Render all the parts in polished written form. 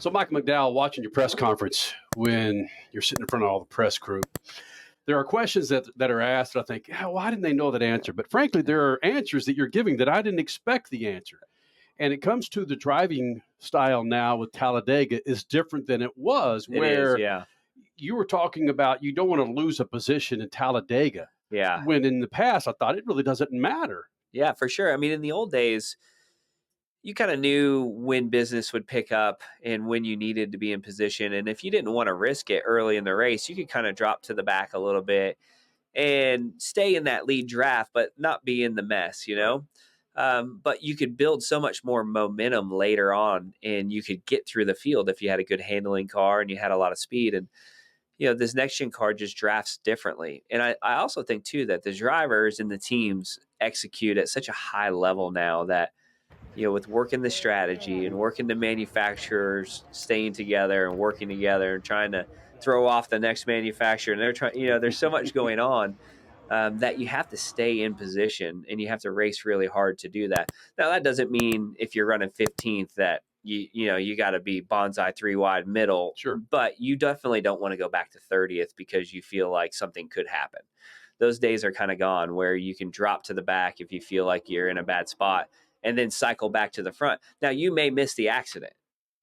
So, Michael McDowell, watching your press conference when you're sitting in front of all the press crew, there are questions that are asked, and I think, why didn't they know that answer? But frankly, there are answers that you're giving that I didn't expect the answer. And it comes to the driving style now with Talladega is different than it was, where you were talking about you don't want to lose a position in Talladega. Yeah. When in the past, I thought it really doesn't matter. Yeah, for sure. I mean, in the old days, you kind of knew when business would pick up and when you needed to be in position. And if you didn't want to risk it early in the race, you could kind of drop to the back a little bit and stay in that lead draft, but not be in the mess, you know? But you could build so much more momentum later on, and you could get through the field if you had a good handling car and you had a lot of speed. And, you know, this next gen car just drafts differently. And I also think, too, that the drivers and the teams execute at such a high level now that, you know, with working the strategy and working the manufacturers staying together and working together and trying to throw off the next manufacturer. And they're trying, you know, there's so much going on that you have to stay in position and you have to race really hard to do that. Now, that doesn't mean if you're running 15th that you got to be bonsai 3 wide middle. Sure. But you definitely don't want to go back to 30th because you feel like something could happen. Those days are kind of gone where you can drop to the back if you feel like you're in a bad spot and then cycle back to the front. Now, you may miss the accident,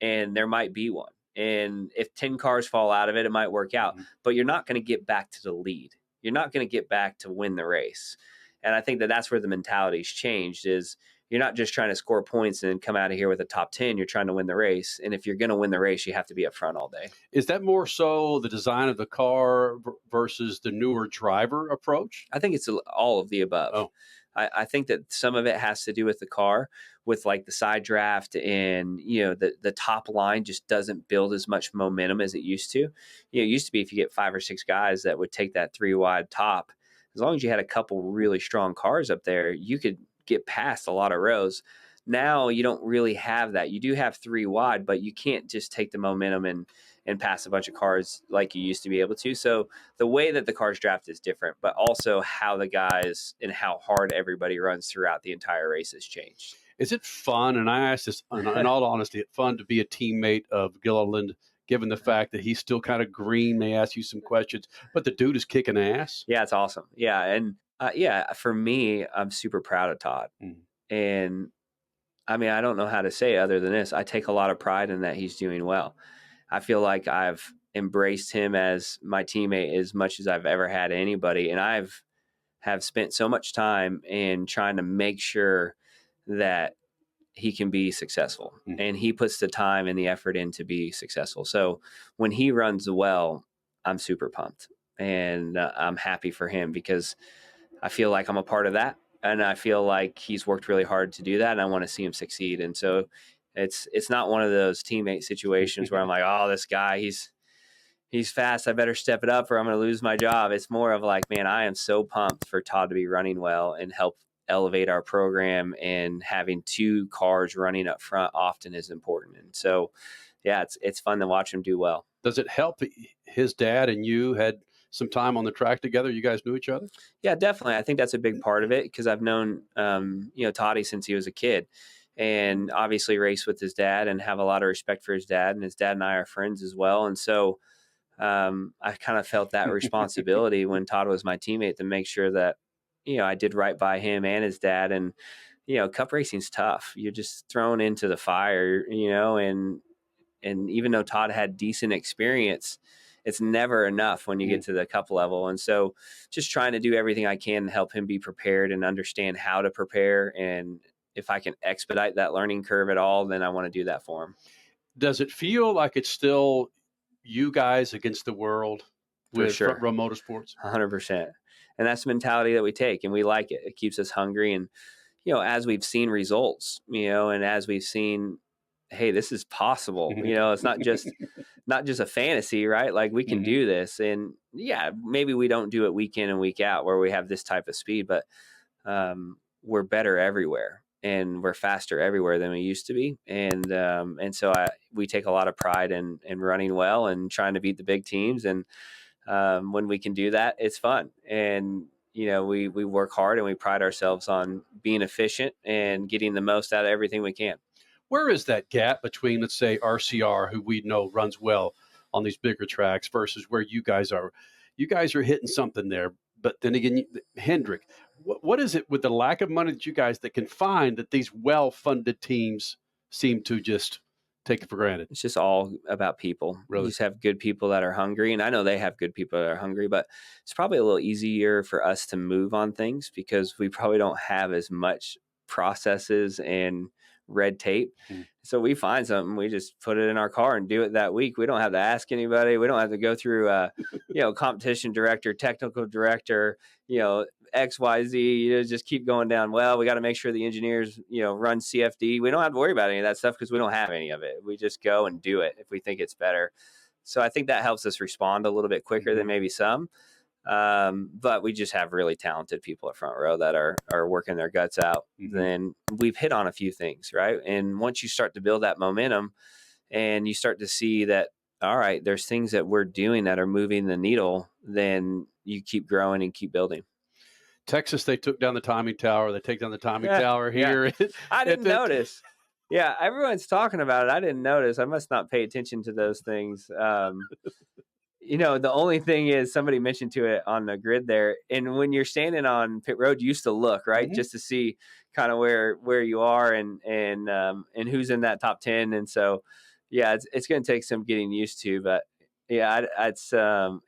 and there might be one. And if 10 cars fall out of it, it might work out. Mm-hmm. But you're not going to get back to the lead. You're not going to get back to win the race. And I think that that's where the mentality's changed is you're not just trying to score points and then come out of here with a top 10. You're trying to win the race. And if you're going to win the race, you have to be up front all day. Is that more so the design of the car versus the newer driver approach? I think it's all of the above. Oh. I think that some of it has to do with the car, with like the side draft, and you know the top line just doesn't build as much momentum as it used to. You know, it used to be if you get 5 or 6 guys that would take that 3 wide top, as long as you had a couple really strong cars up there, you could get past a lot of rows. Now you don't really have that. You do have 3 wide, but you can't just take the momentum and pass a bunch of cars like you used to be able to. So the way that the cars draft is different, but also how the guys and how hard everybody runs throughout the entire race has changed. Is it fun? And I ask this in all honesty, it's fun to be a teammate of Gilliland, given the fact that he's still kind of green, may ask you some questions, but the dude is kicking ass. Yeah, it's awesome. Yeah. And for me, I'm super proud of Todd. And I mean, I don't know how to say it other than this. I take a lot of pride in that he's doing well. I feel like I've embraced him as my teammate as much as I've ever had anybody. And have spent so much time in trying to make sure that he can be successful. Mm-hmm. And he puts the time and the effort in to be successful. So when he runs well, I'm super pumped. And I'm happy for him because I feel like I'm a part of that. And I feel like he's worked really hard to do that. And I want to see him succeed. And so it's not one of those teammate situations where I'm like, oh, this guy, he's fast. I better step it up or I'm going to lose my job. It's more of like, man, I am so pumped for Todd to be running well and help elevate our program, and having 2 cars running up front often is important. And so, yeah, it's fun to watch him do well. Does it help that his dad and you had some time on the track together? You guys knew each other? Yeah, definitely. I think that's a big part of it because I've known, Toddy since he was a kid. And obviously raced with his dad and have a lot of respect for his dad, and his dad and I are friends as well. And so I kind of felt that responsibility when Todd was my teammate to make sure that, I did right by him and his dad. And, cup racing's tough. You're just thrown into the fire, and even though Todd had decent experience, it's never enough when you get to the cup level. And so just trying to do everything I can to help him be prepared and understand how to prepare. And if I can expedite that learning curve at all, then I want to do that for him. Does it feel like it's still you guys against the world with Front Row Motorsports? 100%. And that's the mentality that we take, and we like it. It keeps us hungry. And, as we've seen results, and as we've seen, hey, this is possible. It's not just a fantasy, right? Like we can do this. And yeah, maybe we don't do it week in and week out where we have this type of speed, but we're better everywhere. And we're faster everywhere than we used to be. And so we take a lot of pride in running well and trying to beat the big teams. And when we can do that, it's fun. And, we work hard and we pride ourselves on being efficient and getting the most out of everything we can. Where is that gap between, let's say, RCR, who we know runs well on these bigger tracks, versus where you guys are? You guys are hitting something there. But then again, Hendrick, what is it with the lack of money that you guys that can find that these well-funded teams seem to just take it for granted? It's just all about people. Really? You just have good people that are hungry. And I know they have good people that are hungry, but it's probably a little easier for us to move on things because we probably don't have as much processes and red tape. So we find something, we just put it in our car and do it that week. We don't have to ask anybody. We don't have to go through competition director, technical director, XYZ, just keep going down. Well, we got to make sure the engineers, run CFD. We don't have to worry about any of that stuff because we don't have any of it. We just go and do it if we think it's better. So I think that helps us respond a little bit quicker than maybe some. But we just have really talented people at front row that are working their guts out. Then we've hit on a few things, right? And once you start to build that momentum and you start to see that, all right, there's things that we're doing that are moving the needle, then you keep growing and keep building. Texas, they took down the timing tower. They take down the timing tower here. Yeah. I didn't notice. Yeah, everyone's talking about it. I didn't notice. I must not pay attention to those things. The only thing is somebody mentioned to it on the grid there. And when you're standing on pit road, you used to look, right, just to see kind of where you are and who's in that top 10. And so, yeah, it's going to take some getting used to, but yeah, it's a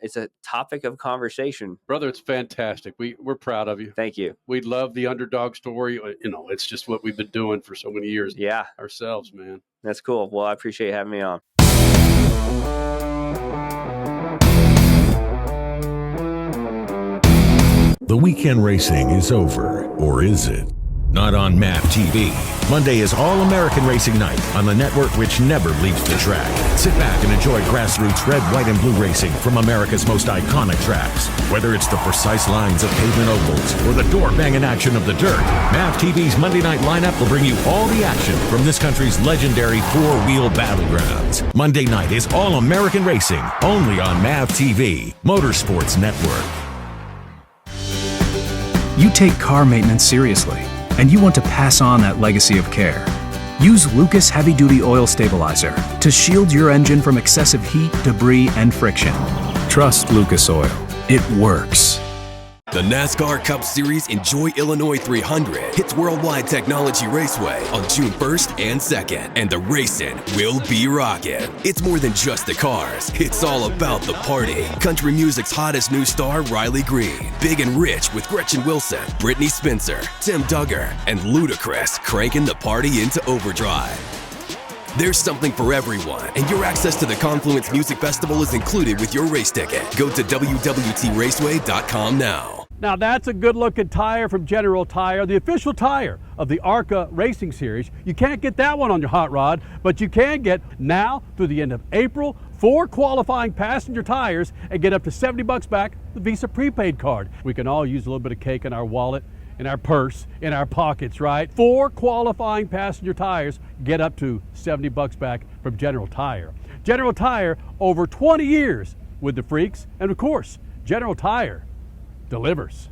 topic of conversation. Brother, it's fantastic. We're proud of you. Thank you. We love the underdog story. It's just what we've been doing for so many years. Yeah. Ourselves, man. That's cool. Well, I appreciate having me on. The weekend racing is over, or is it? Not on MAV TV. Monday is All-American Racing Night on the network which never leaves the track. Sit back and enjoy grassroots red, white, and blue racing from America's most iconic tracks. Whether it's the precise lines of pavement ovals or the door-banging action of the dirt, MAV TV's Monday night lineup will bring you all the action from this country's legendary four-wheel battlegrounds. Monday night is All-American Racing, only on MAV TV, Motorsports Network. You take car maintenance seriously, and you want to pass on that legacy of care. Use Lucas Heavy Duty Oil Stabilizer to shield your engine from excessive heat, debris, and friction. Trust Lucas Oil. It works. The NASCAR Cup Series Enjoy Illinois 300 hits Worldwide Technology Raceway on June 1st and 2nd, and the racing will be rockin'. It's more than just the cars, it's all about the party. Country music's hottest new star, Riley Green, Big and Rich with Gretchen Wilson, Brittany Spencer, Tim Duggar, and Ludacris cranking the party into overdrive. There's something for everyone, and your access to the Confluence Music Festival is included with your race ticket. Go to www.raceway.com now. Now that's a good-looking tire from General Tire, the official tire of the ARCA Racing Series. You can't get that one on your hot rod, but you can get now through the end of April 4 qualifying passenger tires and get up to $70 back the Visa prepaid card. We can all use a little bit of cake in our wallet, in our purse, in our pockets, right? 4 qualifying passenger tires get up to $70 back from General Tire. General Tire, over 20 years with the freaks, and of course, General Tire delivers.